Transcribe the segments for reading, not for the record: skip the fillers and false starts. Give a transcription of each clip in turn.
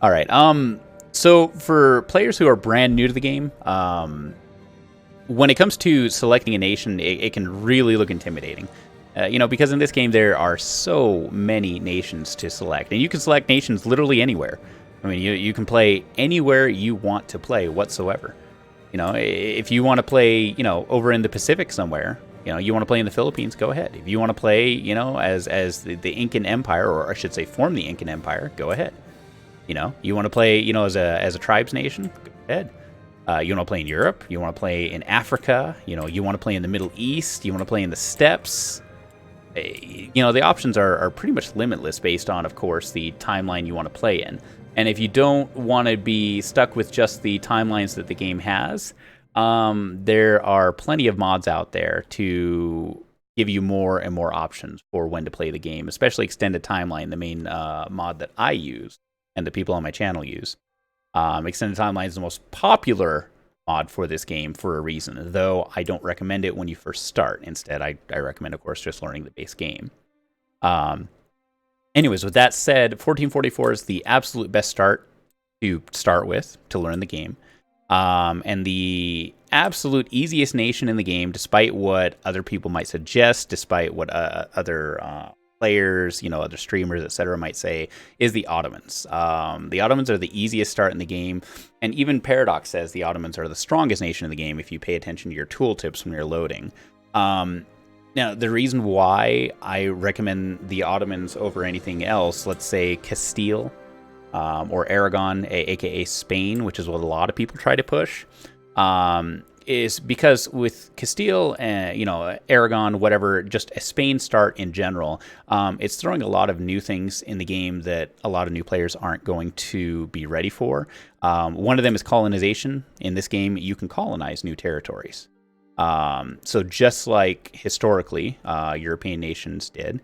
All right. So for players who are brand new to the game, when it comes to selecting a nation, it can really look intimidating. Because in this game there are so many nations to select, and you can select nations literally anywhere. I mean, you can play anywhere you want to play whatsoever. If you want to play, over in the Pacific somewhere, you want to play in the Philippines, go ahead. If you want to play, as the Incan Empire, or I should say, form the Incan Empire, go ahead. You want to play, as a tribes nation, go ahead. You want to play in Europe, you want to play in Africa, you want to play in the Middle East, you want to play in the steppes. The options are pretty much limitless based on, of course, the timeline you want to play in. And if you don't want to be stuck with just the timelines that the game has, there are plenty of mods out there to give you more and more options for when to play the game, especially Extended Timeline, the main mod that I use and the people on my channel use. Extended Timeline is the most popular mod for this game for a reason, though I don't recommend it when you first start. Instead, I recommend, of course, just learning the base game. Anyways, with that said, 1444 is the absolute best start with to learn the game. And the absolute easiest nation in the game, despite what other people might suggest, despite what other players, other streamers, etc. might say, is the Ottomans. The Ottomans are the easiest start in the game, and even Paradox says the Ottomans are the strongest nation in the game if you pay attention to your tooltips when you're loading. Now, the reason why I recommend the Ottomans over anything else, let's say Castile or Aragon, aka Spain, which is what a lot of people try to push, is because with Castile, Aragon, whatever, just a Spain start in general, it's throwing a lot of new things in the game that a lot of new players aren't going to be ready for. One of them is colonization. In this game, you can colonize new territories. So just like historically European nations did,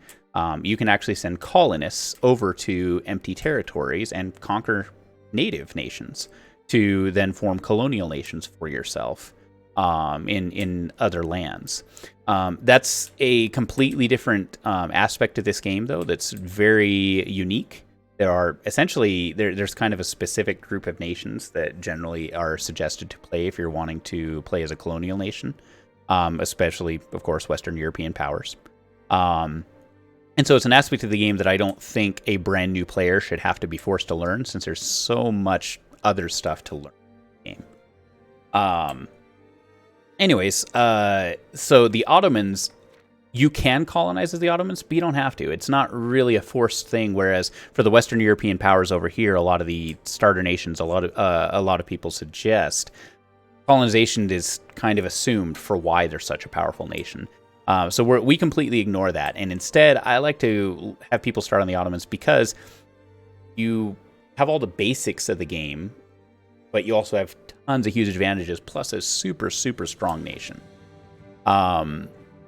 you can actually send colonists over to empty territories and conquer native nations to then form colonial nations for yourself in other lands. That's a completely different aspect of this game, though, that's very unique. There are essentially, there's kind of a specific group of nations that generally are suggested to play if you're wanting to play as a colonial nation, especially, of course, Western European powers. And so it's an aspect of the game that I don't think a brand new player should have to be forced to learn, since there's so much other stuff to learn in the game. Anyways, so the Ottomans, you can colonize as the Ottomans, but you don't have to. It's not really a forced thing, whereas for the Western European powers over here, a lot of the starter nations, a lot of people suggest colonization is kind of assumed for why they're such a powerful nation. So we completely ignore that, and instead, I like to have people start on the Ottomans because you have all the basics of the game, but you also have tons of huge advantages, plus a super, super strong nation.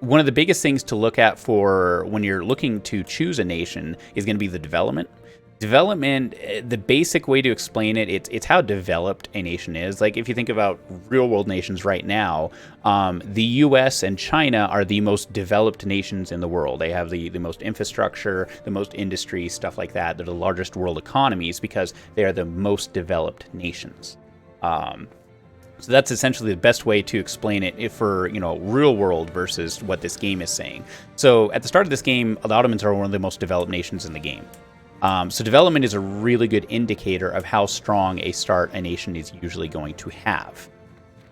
One of the biggest things to look at for when you're looking to choose a nation is going to be the development. Development, the basic way to explain it, it's how developed a nation is. Like, if you think about real-world nations right now, the U.S. and China are the most developed nations in the world. They have the most infrastructure, the most industry, stuff like that. They're the largest world economies because they are the most developed nations. So that's essentially the best way to explain it for, real world versus what this game is saying. So at the start of this game, the Ottomans are one of the most developed nations in the game. So development is a really good indicator of how strong a start a nation is usually going to have.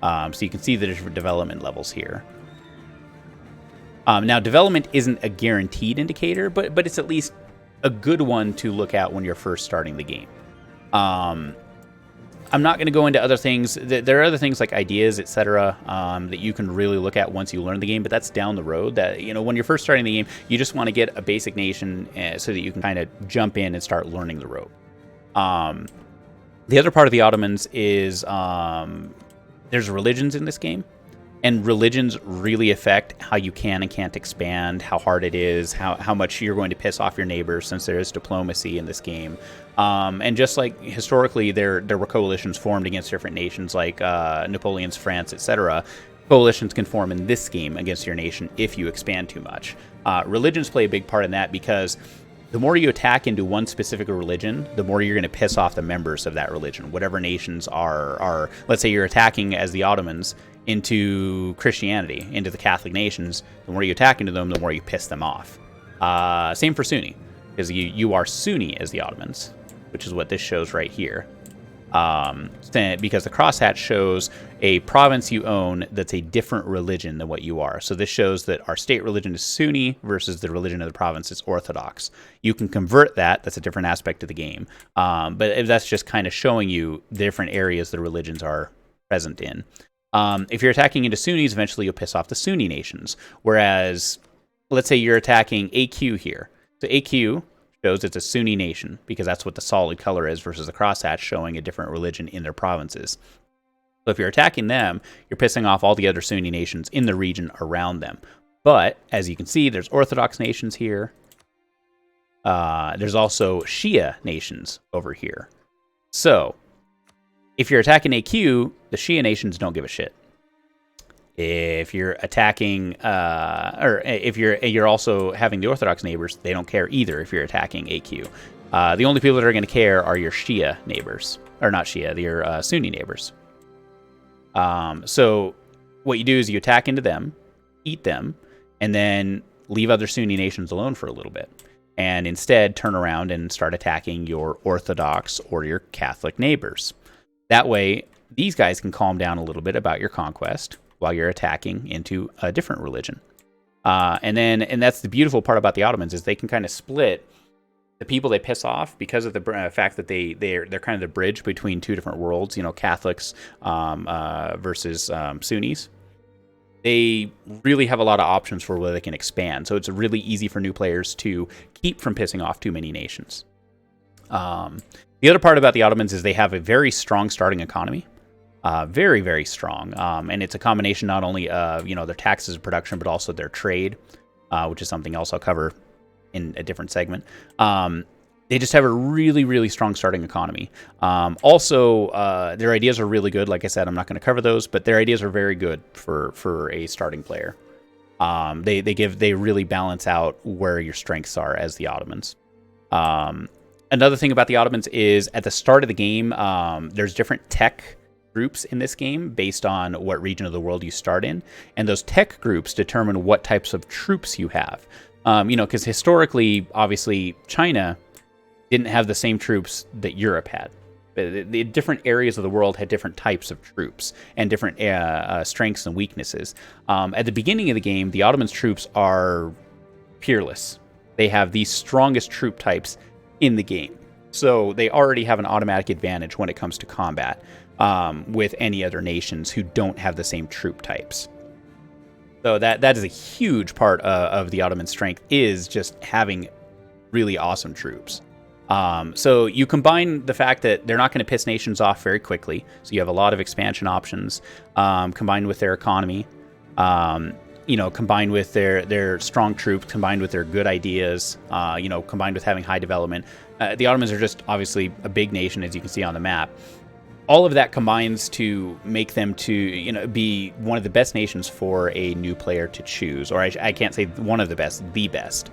So you can see the different development levels here. Now, development isn't a guaranteed indicator, but it's at least a good one to look at when you're first starting the game. I'm not going to go into other things. There are other things like ideas, etc., that you can really look at once you learn the game, but that's down the road. That, when you're first starting the game, you just want to get a basic nation so that you can kind of jump in and start learning the rope. The other part of the Ottomans is there's religions in this game, and religions really affect how you can and can't expand, how hard it is, how much you're going to piss off your neighbors, since there is diplomacy in this game. And just like historically there were coalitions formed against different nations, like Napoleon's France, etc., coalitions can form in this game against your nation if you expand too much. Religions play a big part in that because the more you attack into one specific religion, the more you're going to piss off the members of that religion. Whatever nations are, let's say you're attacking as the Ottomans into Christianity, into the Catholic nations, the more you attack into them, the more you piss them off. Same for Sunni, because you are Sunni as the Ottomans, which is what this shows right here. Because the crosshatch shows a province you own that's a different religion than what you are. So this shows that our state religion is Sunni versus the religion of the province is Orthodox. You can convert that. That's a different aspect of the game. But that's just kind of showing you the different areas the religions are present in. If you're attacking into Sunnis, eventually you'll piss off the Sunni nations. Whereas, let's say you're attacking AQ here. So AQ shows it's a Sunni nation because that's what the solid color is versus the crosshatch showing a different religion in their provinces. So if you're attacking them, you're pissing off all the other Sunni nations in the region around them. But as you can see, there's Orthodox nations here. There's also Shia nations over here. So if you're attacking AQ, the Shia nations don't give a shit. If you're attacking, or if you're also having the Orthodox neighbors, they don't care either if you're attacking AQ. The only people that are going to care are your Shia neighbors. Or not Shia, your Sunni neighbors. So what you do is you attack into them, eat them, and then leave other Sunni nations alone for a little bit. And instead turn around and start attacking your Orthodox or your Catholic neighbors. That way, these guys can calm down a little bit about your conquest while you're attacking into a different religion. And that's the beautiful part about the Ottomans is they can kind of split the people they piss off because of the fact that they're kind of the bridge between two different worlds, Catholics versus Sunnis. They really have a lot of options for where they can expand. So it's really easy for new players to keep from pissing off too many nations. The other part about the Ottomans is they have a very strong starting economy. Very, very strong. And it's a combination not only of, their taxes and production, but also their trade, which is something else I'll cover in a different segment. They just have a really, really strong starting economy. Also, their ideas are really good. Like I said, I'm not going to cover those, but their ideas are very good for a starting player. They really balance out where your strengths are as the Ottomans. Another thing about the Ottomans is at the start of the game, there's different tech groups in this game based on what region of the world you start in. And those tech groups determine what types of troops you have. Because historically, obviously, China didn't have the same troops that Europe had. The different areas of the world had different types of troops and different strengths and weaknesses. At the beginning of the game, the Ottomans' troops are peerless. They have the strongest troop types in the game. So they already have an automatic advantage when it comes to combat with any other nations who don't have the same troop types. So that is a huge part of the Ottoman strength is just having really awesome troops. So you combine the fact that they're not going to piss nations off very quickly. So you have a lot of expansion options combined with their economy, combined with their strong troops, combined with their good ideas, combined with having high development. The Ottomans are just obviously a big nation, as you can see on the map. All of that combines to make them to be one of the best nations for a new player to choose. Or I can't say one of the best, the best.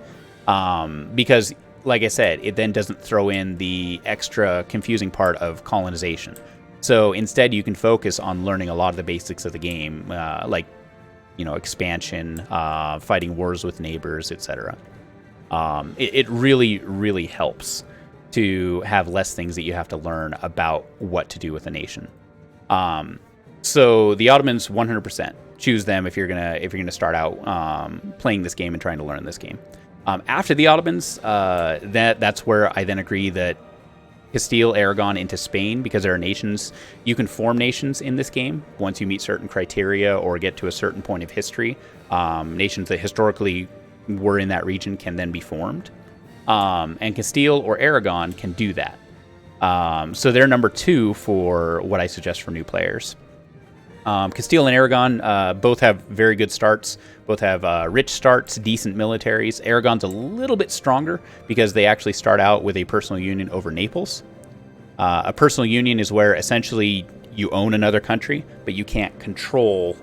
Because, like I said, it then doesn't throw in the extra confusing part of colonization. So instead, you can focus on learning a lot of the basics of the game, like expansion, fighting wars with neighbors, etc. It really, really helps to have less things that you have to learn about what to do with a nation. So the Ottomans, 100% choose them if you're gonna start out playing this game and trying to learn this game. After the Ottomans, that's where I then agree that Castile, Aragon into Spain, because there are nations, you can form nations in this game once you meet certain criteria or get to a certain point of history. Nations that historically were in that region can then be formed. And Castile or Aragon can do that. So they're number 2 for what I suggest for new players. Castile and Aragon both have very good starts. Both have rich starts, decent militaries. Aragon's a little bit stronger because they actually start out with a personal union over Naples. A personal union is where essentially you own another country, but you can't control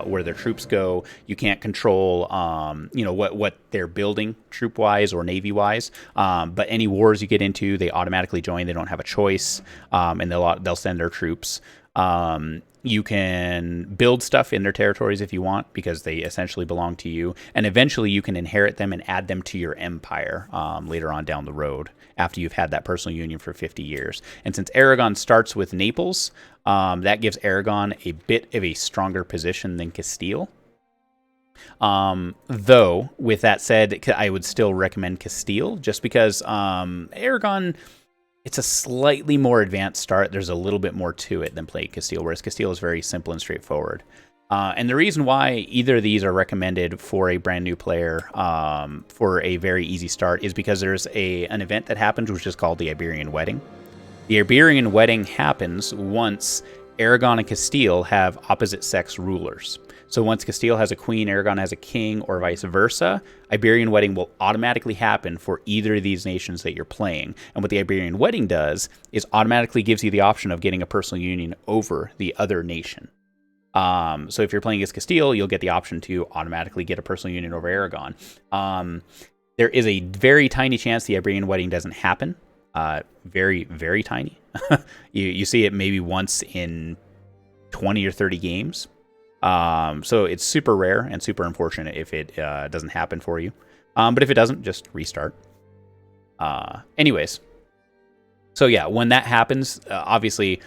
where their troops go. You can't control, what they're building troop-wise or navy-wise. But any wars you get into, they automatically join. They don't have a choice, and they'll send their troops. You can build stuff in their territories if you want, because they essentially belong to you. And eventually you can inherit them and add them to your empire later on down the road, after you've had that personal union for 50 years. And since Aragon starts with Naples, that gives Aragon a bit of a stronger position than Castile. Though, with that said, I would still recommend Castile, just because Aragon... It's a slightly more advanced start. There's a little bit more to it than playing Castile, whereas Castile is very simple and straightforward. And the reason why either of these are recommended for a brand new player for a very easy start is because there's an event that happens, which is called the Iberian Wedding. The Iberian Wedding happens once Aragon and Castile have opposite sex rulers. So once Castile has a queen, Aragon has a king, or vice versa, Iberian Wedding will automatically happen for either of these nations that you're playing. And what the Iberian Wedding does is automatically gives you the option of getting a personal union over the other nation. So if you're playing against Castile, you'll get the option to automatically get a personal union over Aragon. There is a very tiny chance the Iberian Wedding doesn't happen. Very, very tiny. You see it maybe once in 20 or 30 games. So it's super rare and super unfortunate if it doesn't happen for you. But if it doesn't, just restart. Anyways. So yeah, when that happens, obviously,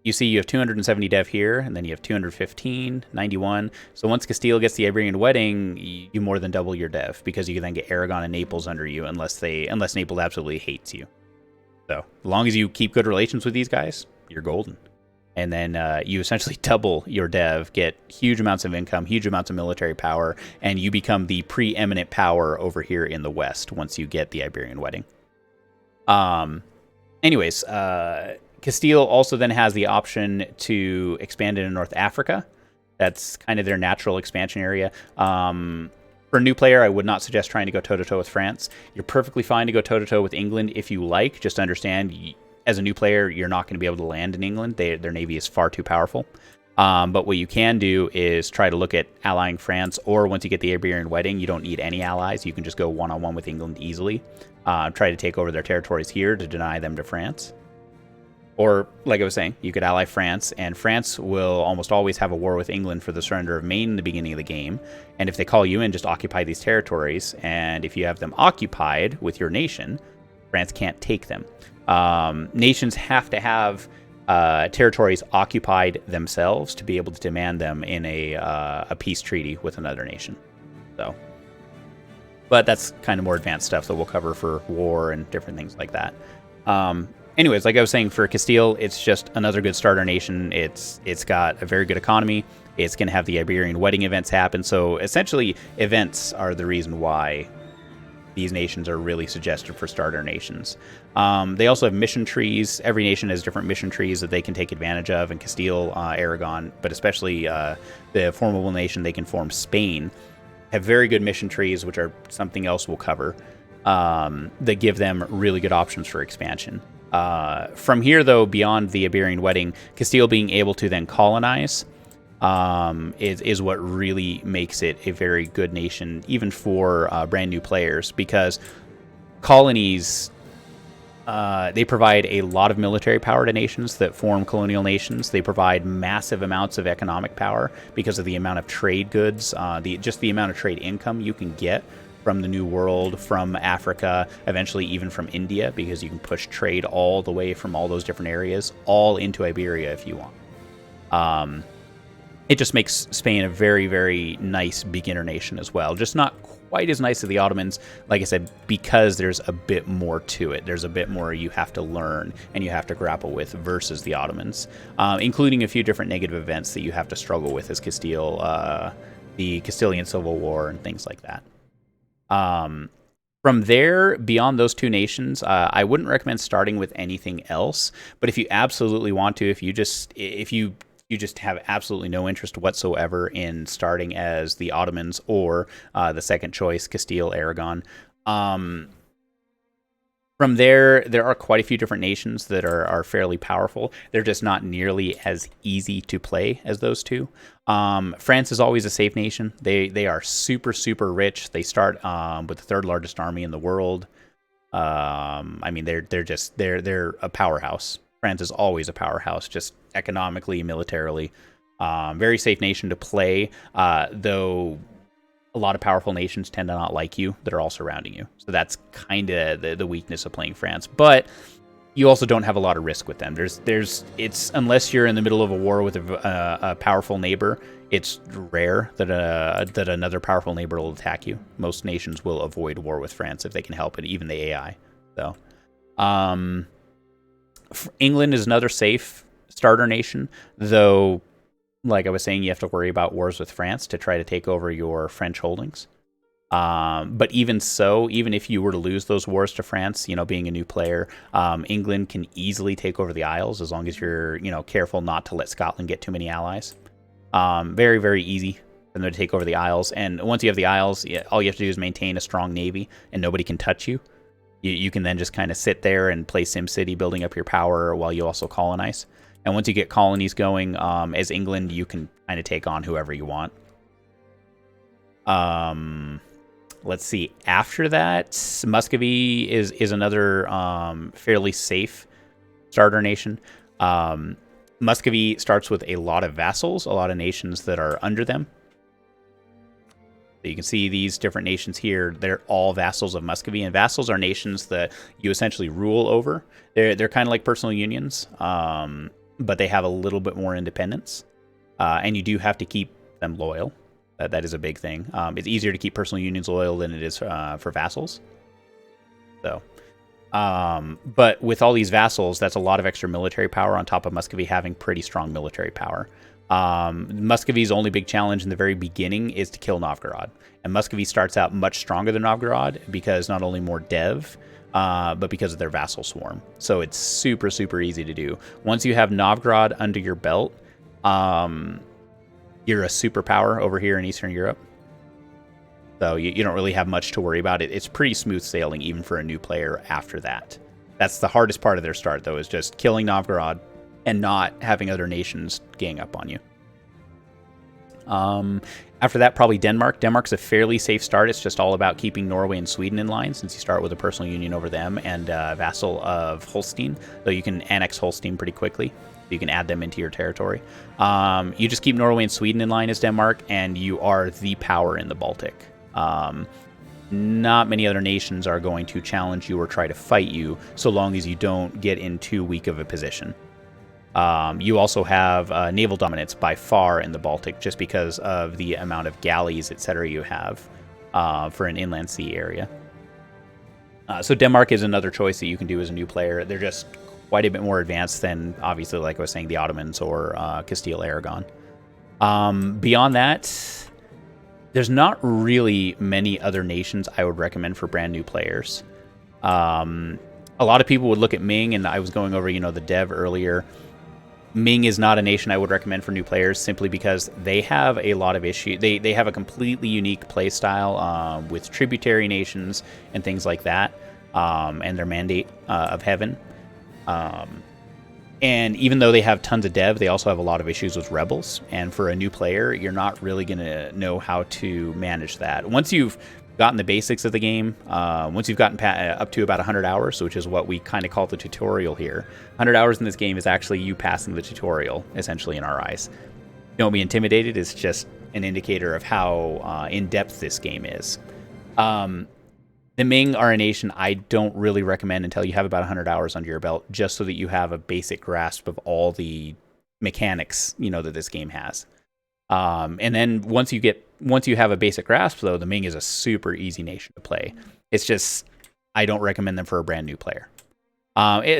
you see you have 270 dev here, and then you have 215, 91. So once Castile gets the Iberian Wedding, you more than double your dev, because you can then get Aragon and Naples under you, unless Naples absolutely hates you. So as long as you keep good relations with these guys, you're golden. And then you essentially double your dev, get huge amounts of income, huge amounts of military power, and you become the preeminent power over here in the West once you get the Iberian Wedding. Anyways, Castile also then has the option to expand into North Africa. That's kind of their natural expansion area. For a new player, I would not suggest trying to go toe-to-toe with France. You're perfectly fine to go toe-to-toe with England if you like. Just understand, as a new player, you're not going to be able to land in England. Their navy is far too powerful. But what you can do is try to look at allying France, or once you get the Iberian Wedding, you don't need any allies. You can just go one-on-one with England easily. Try to take over their territories here to deny them to France. Or, like I was saying, you could ally France, and France will almost always have a war with England for the surrender of Maine in the beginning of the game. And if they call you in, just occupy these territories. And if you have them occupied with your nation, France can't take them. Nations have to have territories occupied themselves to be able to demand them in a peace treaty with another nation. So, but that's kind of more advanced stuff that we'll cover for war and different things like that. Anyways, like I was saying, for Castile, it's just another good starter nation. It's got a very good economy. It's going to have the Iberian Wedding events happen. So essentially, events are the reason why these nations are really suggested for starter nations. They also have mission trees. Every nation has different mission trees that they can take advantage of. And Castile, Aragon, but especially the formable nation they can form, Spain, have very good mission trees, which are something else we'll cover, that give them really good options for expansion. From here, though, beyond the Iberian Wedding, Castile being able to then colonize is what really makes it a very good nation, even for brand new players, because colonies, they provide a lot of military power to nations that form colonial nations. They provide massive amounts of economic power because of the amount of trade goods, just the amount of trade income you can get from the New World, from Africa, eventually even from India, because you can push trade all the way from all those different areas, all into Iberia if you want. It just makes Spain a very, very nice beginner nation as well. Just not quite as nice as the Ottomans, like I said, because there's a bit more to it. There's a bit more you have to learn and you have to grapple with versus the Ottomans, including a few different negative events that you have to struggle with as Castile, the Castilian Civil War and things like that. From there, beyond those two nations, I wouldn't recommend starting with anything else. But if you absolutely want to, if you just have absolutely no interest whatsoever in starting as the Ottomans or the second choice, Castile, Aragon, From there are quite a few different nations that are fairly powerful. They're just not nearly as easy to play as those two. France is always a safe nation. They are super, super rich. They start with the third largest army in the world. I mean, they're a powerhouse. France is always a powerhouse, just economically, militarily. Very safe nation to play, though a lot of powerful nations tend to not like you that are all surrounding you. So that's kind of the weakness of playing France. But you also don't have a lot of risk with them. It's unless you're in the middle of a war with a powerful neighbor, it's rare that another powerful neighbor will attack you. Most nations will avoid war with France if they can help it, even the AI. So, England is another safe starter nation, though. Like I was saying, you have to worry about wars with France to try to take over your French holdings. But even so, even if you were to lose those wars to France, being a new player, England can easily take over the Isles as long as you're, careful not to let Scotland get too many allies. Very, very easy for them to take over the Isles. And once you have the Isles, all you have to do is maintain a strong navy and nobody can touch you. You can then just kind of sit there and play SimCity, building up your power while you also colonize. And once you get colonies going, as England, you can kind of take on whoever you want. Let's see. After that, Muscovy is another fairly safe starter nation. Muscovy starts with a lot of vassals, a lot of nations that are under them. So you can see these different nations here. They're all vassals of Muscovy, and vassals are nations that you essentially rule over. They're kind of like personal unions. But they have a little bit more independence, and you do have to keep them loyal. That is a big thing. It's easier to keep personal unions loyal than it is for vassals. So, but with all these vassals, that's a lot of extra military power on top of Muscovy having pretty strong military power. Muscovy's only big challenge in the very beginning is to kill Novgorod, and Muscovy starts out much stronger than Novgorod because not only more dev, but because of their vassal swarm. So it's super, super easy to do. Once you have Novgorod under your belt, you're a superpower over here in Eastern Europe. So you don't really have much to worry about. It's pretty smooth sailing even for a new player after that. That's the hardest part of their start, though, is just killing Novgorod and not having other nations gang up on you. After that, probably Denmark. Denmark's a fairly safe start. It's just all about keeping Norway and Sweden in line, since you start with a personal union over them and vassal of Holstein, though you can annex Holstein pretty quickly. You can add them into your territory. You just keep Norway and Sweden in line as Denmark, and you are the power in the Baltic. Not many other nations are going to challenge you or try to fight you, so long as you don't get in too weak of a position. You also have naval dominance by far in the Baltic, just because of the amount of galleys, etc. you have for an inland sea area. So Denmark is another choice that you can do as a new player. They're just quite a bit more advanced than, obviously, like I was saying, the Ottomans or Castile Aragon. Beyond that, there's not really many other nations I would recommend for brand new players. A lot of people would look at Ming, and I was going over, the dev earlier. Ming is not a nation I would recommend for new players, simply because they have a lot of issues. They have a completely unique play style with tributary nations and things like that, and their mandate of heaven. And even though they have tons of dev, they also have a lot of issues with rebels. And for a new player, you're not really going to know how to manage that. Once you've gotten the basics of the game, once you've gotten up to about 100 hours, which is what we kind of call the tutorial here. 100 hours in this game is actually you passing the tutorial, essentially, in our eyes. Don't be intimidated. It's just an indicator of how in-depth this game is. The Ming are a nation I don't really recommend until you have about 100 hours under your belt, just so that you have a basic grasp of all the mechanics, that this game has. And then once you have a basic grasp, though, the Ming is a super easy nation to play. It's just, I don't recommend them for a brand new player.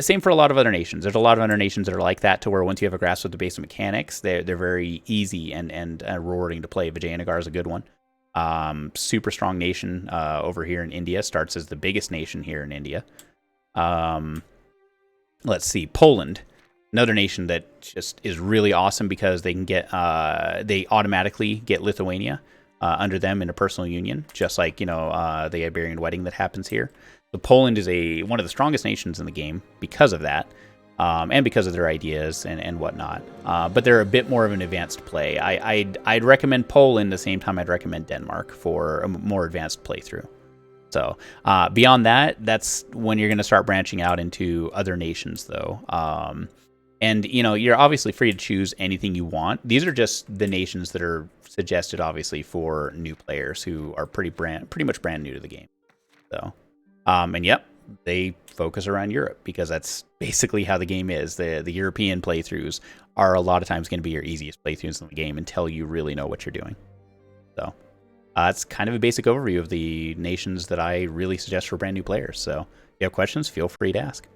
Same for a lot of other nations. There's a lot of other nations that are like that, to where once you have a grasp of the basic mechanics, they're very easy and rewarding to play. Vijayanagar is a good one. Super strong nation over here in India. Starts as the biggest nation here in India. Let's see, Poland. Another nation that just is really awesome because they can get they automatically get Lithuania under them in a personal union, just like the Iberian wedding that happens here. So Poland is one of the strongest nations in the game because of that, and because of their ideas and whatnot. But they're a bit more of an advanced play. I'd recommend Poland the same time I'd recommend Denmark for a more advanced playthrough. So beyond that, that's when you're going to start branching out into other nations, though. And, you're obviously free to choose anything you want. These are just the nations that are suggested, obviously, for new players who are pretty much brand new to the game. So, and yep, they focus around Europe because that's basically how the game is. The European playthroughs are a lot of times going to be your easiest playthroughs in the game until you really know what you're doing. So, that's kind of a basic overview of the nations that I really suggest for brand new players. So, if you have questions, feel free to ask.